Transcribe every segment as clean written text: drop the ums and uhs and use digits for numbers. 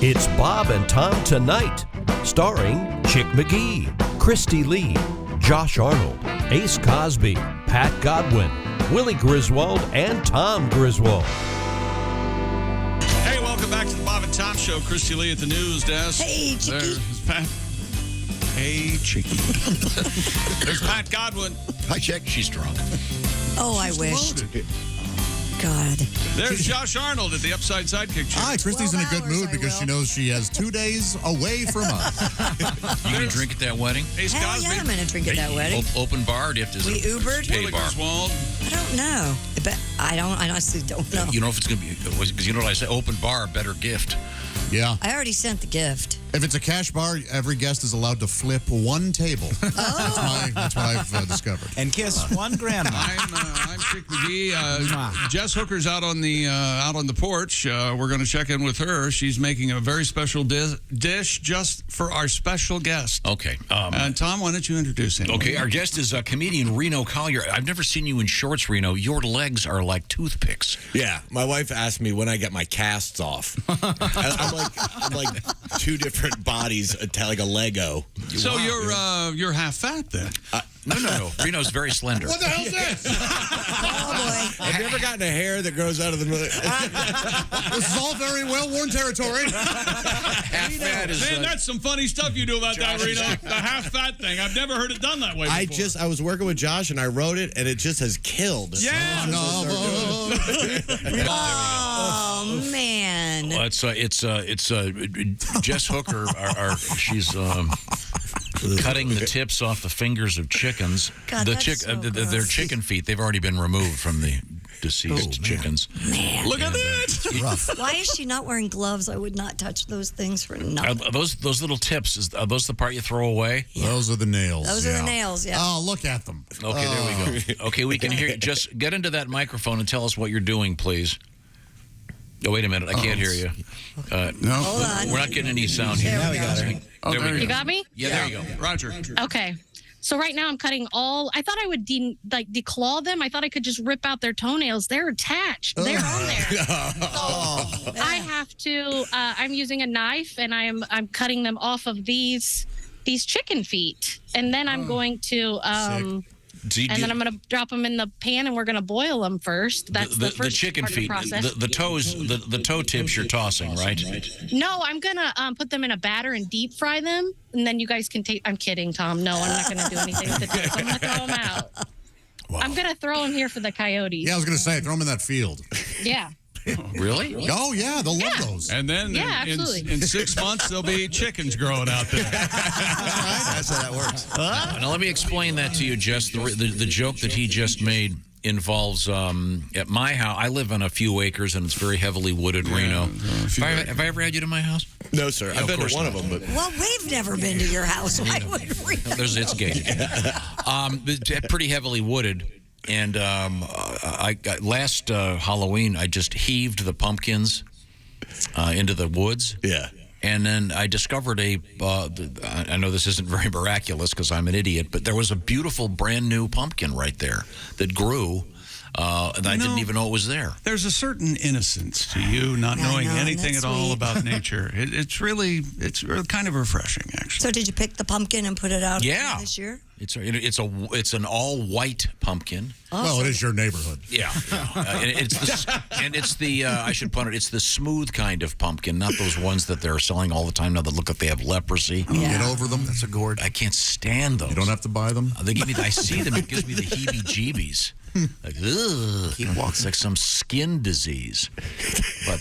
It's Bob and Tom Tonight, starring Chick McGee, Christy Lee, Josh Arnold, Ace Cosby, Pat Godwin, Willie Griswold, and Tom Griswold. Hey, welcome back to the Bob and Tom Show. Christy Lee at the news desk. Hey, Chicky. There's Pat. Hey, Chicky. There's Pat Godwin. Hi, Chick. She's drunk. Oh, I wish. God. There's Josh Arnold at the Upside Sidekick chair. Hi, Christy's in a good mood because she knows she has 2 days away from us. You going to drink at that wedding? Ace Hell Cosby. yeah, I'm going to drink at that wedding. Open bar? Or do you have to? We Ubered? Pay Willie bar. Griswold. I don't know. But I honestly don't know. You know if it's going to be, because you know what I say, open bar, better gift. Yeah. I already sent the gift. If it's a cash bar, every guest is allowed to flip one table. That's what I've discovered. And kiss one grandma. I'm Chick McGee. Jess Hooker's out on the porch. We're going to check in with her. She's making a very special dish just for our special guest. Okay. And Tom, why don't you introduce him? Okay, our guest is comedian Reno Collier. I've never seen you in shorts, Reno. Your legs are like toothpicks. Yeah, my wife asked me when I get my casts off. I'm like two different bodies, like a Lego. So you're half fat then? No. Reno's very slender. What the hell's this? Oh, boy. Have you ever gotten a hair that grows out of the middle? This is all very well-worn territory. Half fat is. Man, that's some funny stuff you do about that, Reno. The half fat thing. I've never heard it done that way before. I was working with Josh and I wrote it and it just has killed. Yeah. Oh, man. Well, it's Jess Hooker. She's cutting the tips off the fingers of chickens. God, that's so their gross. chicken feet. They've already been removed from the deceased chickens. Man. Look at that. Rough. Why is she not wearing gloves? I would not touch those things for nothing. Are those little tips, are those the part you throw away? Yeah. Those are the nails. Those are the nails, yeah. Oh, look at them. Okay, there we go. Okay, we can hear you. Just get into that microphone and tell us what you're doing, please. Oh, wait a minute. I can't hear you. No. Hold on. We're not getting any sound here. There we go. There we go. You got me? Yeah, there you go. Roger. Okay. So right now I'm cutting I thought I would declaw them. I thought I could just rip out their toenails. They're attached. They're on there. I have to, I'm using a knife and I'm cutting them off of these chicken feet. And then I'm going to, then I'm going to drop them in the pan and we're going to boil them first. That's the first chicken part of the feet. process. The toe tips you're tossing, right? No, I'm going to put them in a batter and deep fry them. And then you guys can take, I'm kidding, Tom. No, I'm not going to do anything with the tips. I'm going to throw them out. Wow. I'm going to throw them here for the coyotes. Yeah, I was going to say, throw them in that field. Yeah. Really? Oh, yeah, they'll love those. And then in 6 months, there'll be chickens growing out there. That's how that works. Now, let me explain that to you, Jess. The joke that he just made involves, at my house, I live on a few acres, and it's very heavily wooded, Reno. Have I ever had you to my house? No, sir. I've been to one of them. But Well, we've never been to your house. Why would we? It's gated. It's pretty heavily wooded. And last Halloween, I just heaved the pumpkins into the woods. yeah. And then I discovered I know this isn't very miraculous because I'm an idiot, but there was a beautiful brand new pumpkin right there that grew. And I didn't even know it was there. There's a certain innocence to you not knowing anything at all about nature. It's kind of refreshing, actually. So did you pick the pumpkin and put it out this year? It's an all white pumpkin. Well, it is your neighborhood. Yeah, and it's the I should point it. It's the smooth kind of pumpkin, not those ones that they're selling all the time now that look like they have leprosy. Yeah. Get over them. That's a gourd. I can't stand those. You don't have to buy them. They give me. I see them. It gives me the heebie-jeebies. Like, ugh. He walks like some skin disease. But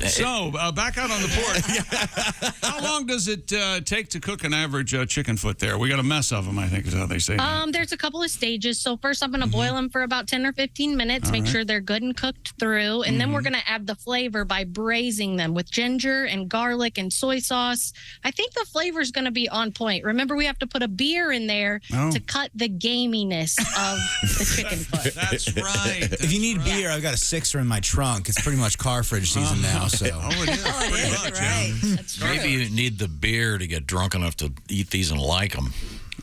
so back out on the porch. How long does it take to cook an average chicken foot there? We got a mess of them, I think, is how they say. There's a couple of stages. So first, I'm going to boil them for about 10 or 15 minutes. Make sure they're good and cooked through, and then we're going to add the flavor by braising them with ginger and garlic and soy sauce. I think the flavor is going to be on point. Remember, we have to put a beer in there to cut the gaminess of the chicken foot. That's right. If you need beer, I've got a sixer in my trunk. It's pretty much car fridge season now. So. It is. Oh, it is, right. That's true. maybe you need the beer to get drunk enough to eat these and like them.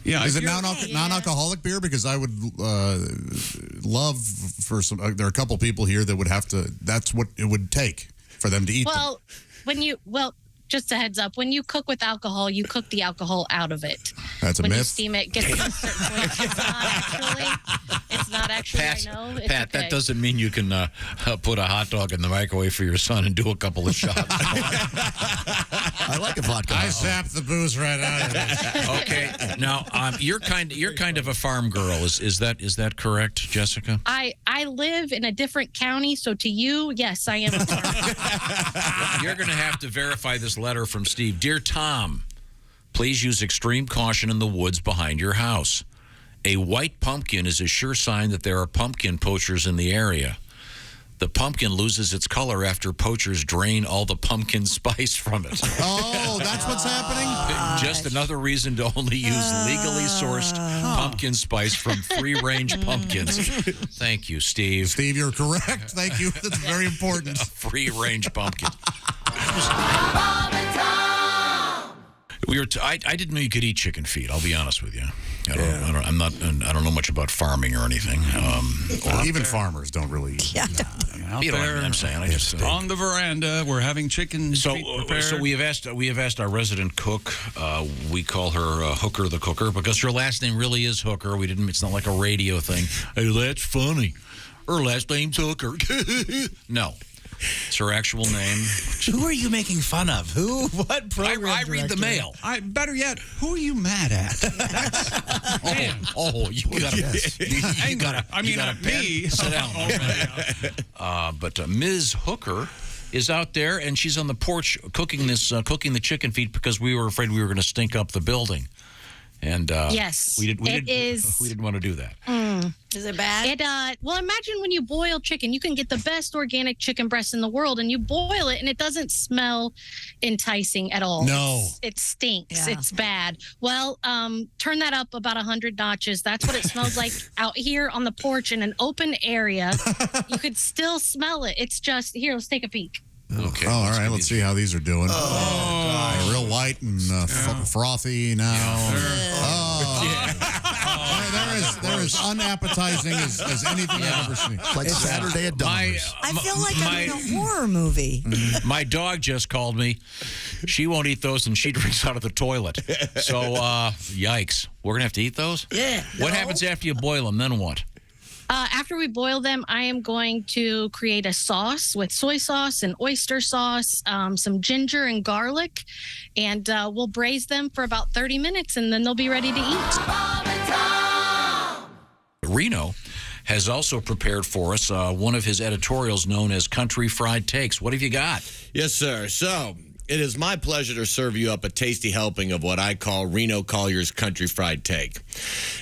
Yeah, Is it non-alcoholic beer? Because I would love for some. There are a couple people here that would have to. That's what it would take for them to eat them. Well, just a heads up. When you cook with alcohol, you cook the alcohol out of it. That's a when you myth. steam it, gets to a certain point. It's not actually. Pat, I know. It's Pat, okay. that doesn't mean you can put a hot dog in the microwave for your son and do a couple of shots. I like a vodka. I zapped the booze right out of it. Okay, now you're kind of a farm girl. Is that correct, Jessica? I live in a different county, so to you, yes, I am a farmer. You're going to have to verify this letter from Steve. Dear Tom, please use extreme caution in the woods behind your house. A white pumpkin is a sure sign that there are pumpkin poachers in the area. The pumpkin loses its color after poachers drain all the pumpkin spice from it. Oh, that's what's happening? Just another reason to only use legally sourced pumpkin spice from free-range pumpkins. Thank you, Steve. Steve, you're correct. Thank you. That's very important. Free-range pumpkin. I didn't know you could eat chicken feet. I'll be honest with you. I don't know much about farming or anything. Even farmers don't really eat. Yeah. Out You know there what I'm saying? I just on the veranda, we're having chicken feet prepared. So we have asked our resident cook. We call her Hooker the Cooker because her last name really is Hooker. It's not like a radio thing. Hey, that's funny. Her last name's Hooker. No. It's her actual name. Who are you making fun of? Who? What program? I read the mail. Better yet, who are you mad at? Man. You got a pen? me. Sit down. But Ms. Hooker is out there, and she's on the porch cooking the chicken feet because we were afraid we were going to stink up the building. And Yes, we didn't want to do that. Is it bad? Well, imagine when you boil chicken, you can get the best organic chicken breast in the world, and you boil it, and it doesn't smell enticing at all. No. It stinks. Yeah. It's bad. Well, turn that up about 100 notches. That's what it smells like out here on the porch in an open area. You could still smell it. It's just here. Let's take a peek. Okay. Oh, all right. Let's see how these are doing. They're real white and frothy now. They're as unappetizing as anything I've ever seen. Like Saturday at Dahmer's. I feel like I'm in a horror movie. My dog just called me. She won't eat those, and she drinks out of the toilet. So, yikes. We're going to have to eat those? Yeah. What happens after you boil them? Then what? After we boil them, I am going to create a sauce with soy sauce and oyster sauce, some ginger and garlic, and we'll braise them for about 30 minutes, and then they'll be ready to eat. Reno has also prepared for us one of his editorials known as Country Fried Takes. What have you got? Yes, sir. So it is my pleasure to serve you up a tasty helping of what I call Reno Collier's Country Fried Take.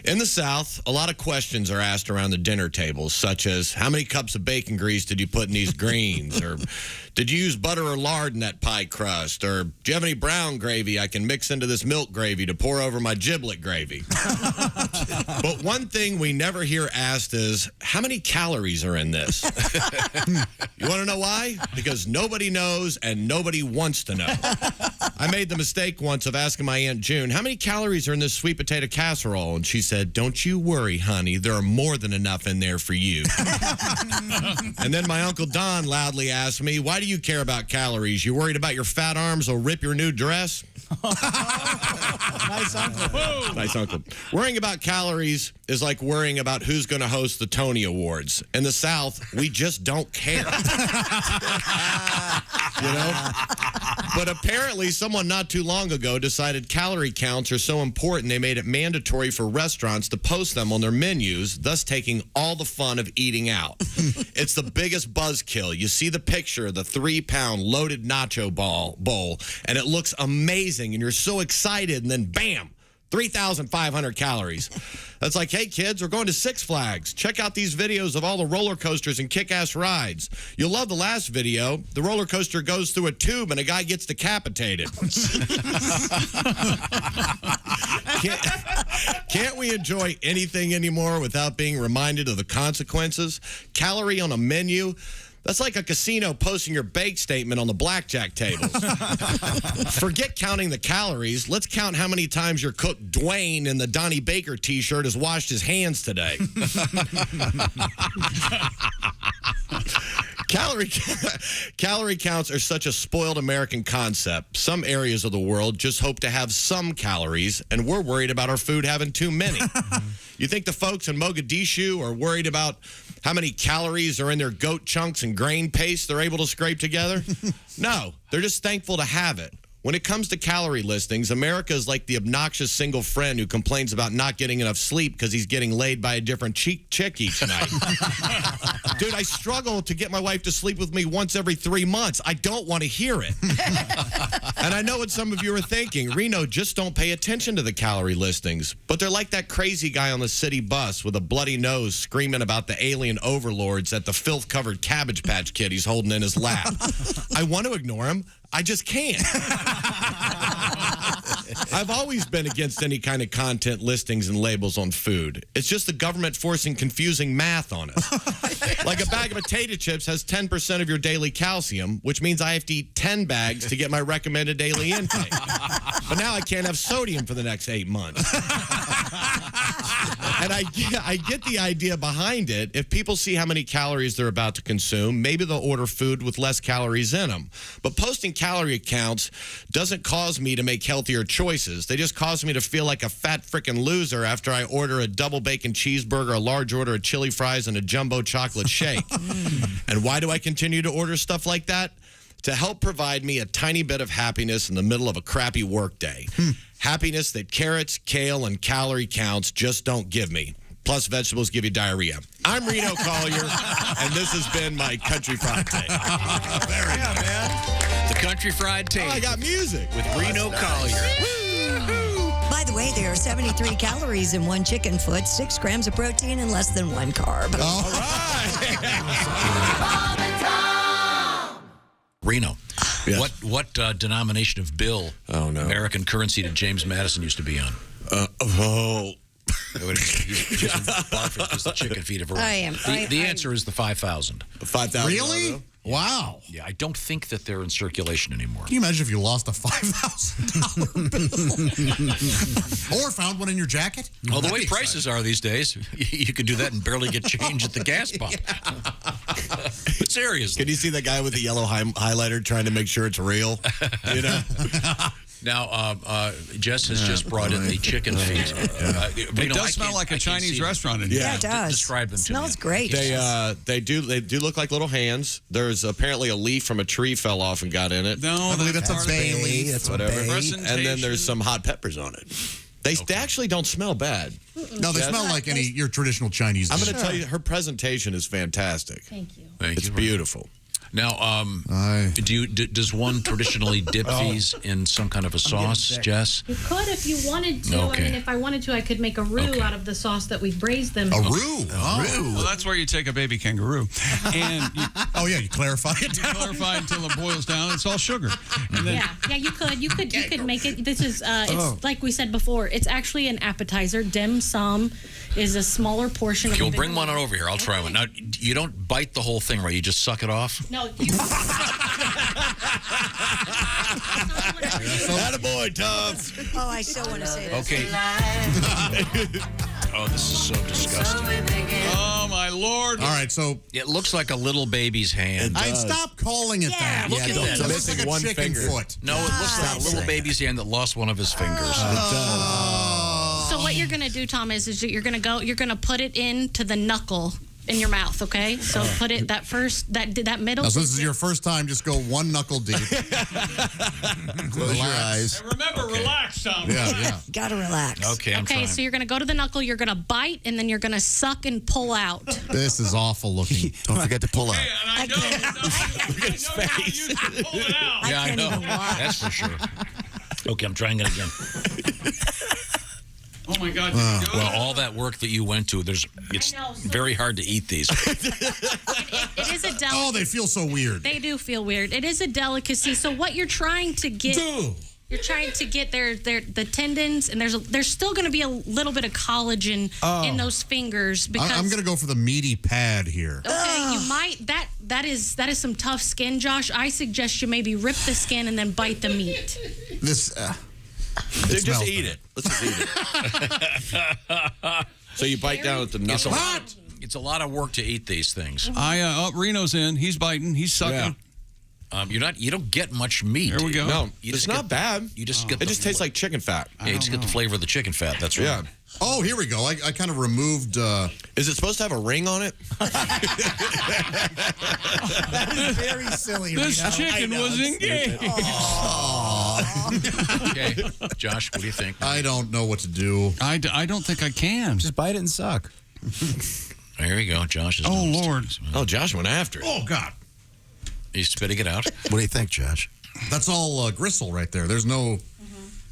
In the South, a lot of questions are asked around the dinner tables, such as, how many cups of bacon grease did you put in these greens? Or, did you use butter or lard in that pie crust? Or, do you have any brown gravy I can mix into this milk gravy to pour over my giblet gravy? But one thing we never hear asked is, how many calories are in this? You want to know why? Because nobody knows and nobody wants to know. I made the mistake once of asking my Aunt June, how many calories are in this sweet potato casserole? And she said, don't you worry, honey. There are more than enough in there for you. And then my Uncle Don loudly asked me, why do you care about calories? You worried about your fat arms will rip your new dress? Nice uncle. Nice uncle. Worrying about calories is like worrying about who's going to host the Tony Awards. In the South, we just don't care. You know? But apparently, someone not too long ago decided calorie counts are so important they made it mandatory for restaurants to post them on their menus, thus taking all the fun of eating out. It's the biggest buzzkill. You see the picture of the 3-pound loaded nacho bowl, and it looks amazing, and you're so excited, and then bam! 3,500 calories. That's like, hey, kids, we're going to Six Flags. Check out these videos of all the roller coasters and kick-ass rides. You'll love the last video. The roller coaster goes through a tube and a guy gets decapitated. Can't we enjoy anything anymore without being reminded of the consequences? Calorie on a menu? That's like a casino posting your bake statement on the blackjack tables. Forget counting the calories. Let's count how many times your cook Dwayne in the Donnie Baker t-shirt has washed his hands today. Calorie counts are such a spoiled American concept. Some areas of the world just hope to have some calories, and we're worried about our food having too many. You think the folks in Mogadishu are worried about how many calories are in their goat chunks and grain paste they're able to scrape together? No, they're just thankful to have it. When it comes to calorie listings, America is like the obnoxious single friend who complains about not getting enough sleep because he's getting laid by a different chick each night. Dude, I struggle to get my wife to sleep with me once every 3 months. I don't want to hear it. And I know what some of you are thinking. Reno, just don't pay attention to the calorie listings. But they're like that crazy guy on the city bus with a bloody nose screaming about the alien overlords at the filth-covered Cabbage Patch Kid he's holding in his lap. I want to ignore him. I just can't. I've always been against any kind of content listings and labels on food. It's just the government forcing confusing math on us. Like a bag of potato chips has 10% of your daily calcium, which means I have to eat 10 bags to get my recommended daily intake. But now I can't have sodium for the next 8 months. And I get the idea behind it. If people see how many calories they're about to consume, maybe they'll order food with less calories in them. But posting calorie counts doesn't cause me to make healthier choices. They just cause me to feel like a fat frickin' loser after I order a double bacon cheeseburger, a large order of chili fries, and a jumbo chocolate shake. And why do I continue to order stuff like that? To help provide me a tiny bit of happiness in the middle of a crappy workday. Happiness that carrots, kale, and calorie counts just don't give me. Plus, vegetables give you diarrhea. I'm Reno Collier, and this has been my Country Fried Take. Very nice. Man. The Country Fried Take. Oh, I got music. With Reno Collier. By the way, there are 73 calories in one chicken foot, 6 grams of protein, and less than 1 carb. All right. Reno, Yes. what denomination of bill, American currency, did James Madison used to be on? He's just barfing because the chicken feet have arrived. I am. The answer is the 5,000. 5,000. Really? Wow. Yeah, I don't think that they're in circulation anymore. Can you imagine if you lost a $5,000 bill? Or found one in your jacket? Well, the way prices are these days, you can do that and barely get change at the gas pump. But seriously. Can you see that guy with the yellow highlighter trying to make sure it's real? You know? Now, Jess has just brought in the chicken feet. It does smell like a Chinese restaurant in here. Yeah, it does. Describe them to Smells me. great. They do look like little hands. There's apparently a leaf from a tree fell off and got in it. No, I believe that's a bay leaf. That's Whatever. Presentation. And then there's some hot peppers on it. They actually don't smell bad. No, they smell like your traditional Chinese I'm dish. going to tell you, her presentation is fantastic. Thank you. It's beautiful. Now, does one traditionally dip these in some kind of a sauce, Jess? You could if you wanted to. Okay. I mean, if I wanted to, I could make a roux out of the sauce that we braised them. A roux? Well, that's where you take a baby kangaroo. And you clarify it you down. clarify until it boils down. It's all sugar. And then, Yeah, you could make it. This is it's like we said before. It's actually an appetizer. Dim sum is a smaller portion. You'll of bring one on over here. I'll try one. Now, you don't bite the whole thing, right? You just suck it off? No. You, Attaboy, Tom. Oh, I so want to say that. Okay. Oh, this is so disgusting. oh, my Lord. All right, so It looks like a little baby's hand. I stop calling it that. Look at It that. looks like a One chicken finger. foot. No, it looks like a little baby's hand that lost one of his fingers. so what you're gonna do, Tom, is you're gonna put it into the knuckle in your mouth. Okay, so put it that middle. Now, since this is your first time, just go one knuckle deep. Close your eyes. And remember, relax, Tom. Yeah. Gotta relax. Okay, I'm trying. So you're gonna go to the knuckle. You're gonna bite, and then you're gonna suck and pull out. This is awful looking. Don't forget to pull out. Hey, and I know how you can pull it out. Yeah, I can't know. even watch. That's for sure. Okay, I'm trying it again. Oh, my God. Well, all that work that you went to, it's I know, so- very hard to eat these. It is a delicacy. Oh, they feel so weird. They do feel weird. It is a delicacy. So what you're trying to get, you're trying to get the tendons, and there's still going to be a little bit of collagen in those fingers because I'm going to go for the meaty pad here. Okay, you might that is some tough skin, Josh. I suggest you maybe rip the skin and then bite the meat. This. Dude, just smells eat bad. it. Let's just eat it. So you bite down at the knuckle. It's a lot of work to eat these things. Reno's in. He's biting. He's sucking. You don't get much meat. There we go. No, You it's just not bad. You just get It just tastes like chicken fat. Yeah, you just get the flavor of the chicken fat. That's right. Yeah. Oh, here we go. I kind of removed. Is it supposed to have a ring on it? That is very silly. This Reno. chicken was engaged. Okay, Josh, what do you think? I don't know what to do. I don't think I can. Just bite it and suck. There we go. Josh is. Oh, doing Lord. Oh, Josh went after it. Oh, God. He's spitting it out. What do you think, Josh? That's all gristle right there. There's no.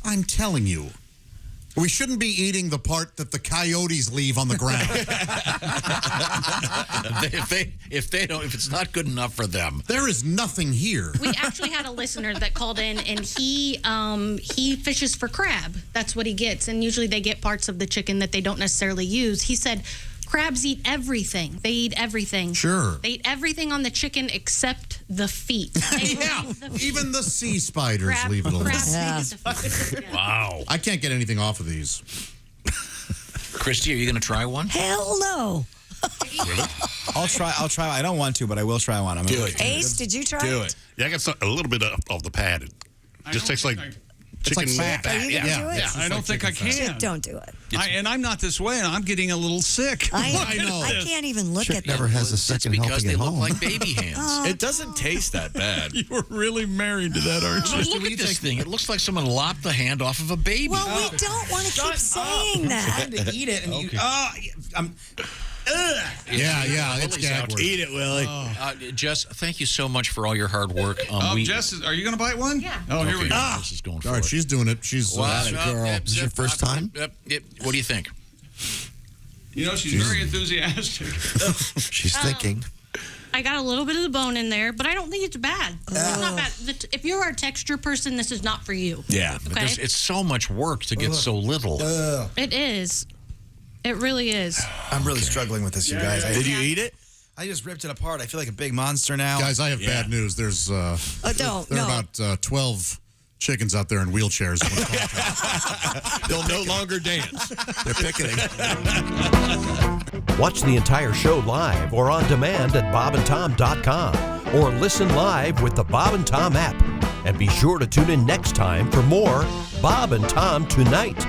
I'm telling you. We shouldn't be eating the part that the coyotes leave on the ground. if it's not good enough for them, There is nothing here. We actually had a listener that called in, and he fishes for crab. That's what he gets, and usually they get parts of the chicken that they don't necessarily use. He said crabs eat everything. They eat everything. Sure. They eat everything on the chicken except the feet. They Yeah, leave the feet. even the sea spiders leave it alone. Crabs Yeah. eat the feet. Yeah. wow. I can't get anything off of these. Christy, are you going to try one? Hell no. I'll try. I don't want to, but I will try one. I'm Do it. Ace, did you try Do it? it. Yeah, I got a little bit of the pad. It just tastes like chicken fat. fat. Are you gonna do it? Yeah. I don't think I can. Chip, don't do it. And I'm not this way, and I'm getting a little sick. I know. I can't even look Chick at never them. has a It's second because helping they at look home. like baby hands. It doesn't taste that bad. You were really married to that, aren't you? Look at this thing. It looks like someone lopped the hand off of a baby. Well, we don't want to keep saying that. trying to eat it, and you. Yeah, it's Willie's out. gag Eat it, Willie. Jess, thank you so much for all your hard work. Jess, are you going to bite one? Yeah. Oh, here we go. This is going for All right, it. she's doing it. She's Wow, girl. yep, This is your yep, first yep, time? Yep. What do you think? You know, she's very enthusiastic. She's thinking. I got a little bit of the bone in there, but I don't think it's bad. It's not bad. If you're a texture person, this is not for you. Yeah. Okay? It's so much work to get so little. It is. It really is. I'm really struggling with this, you guys. Did you eat it? I just ripped it apart. I feel like a big monster now. Guys, I have bad news. There's don't. there are No. about 12 chickens out there in wheelchairs. They'll no longer dance. They're picketing. Watch the entire show live or on demand at bobandtom.com or listen live with the Bob and Tom app. And be sure to tune in next time for more Bob and Tom Tonight.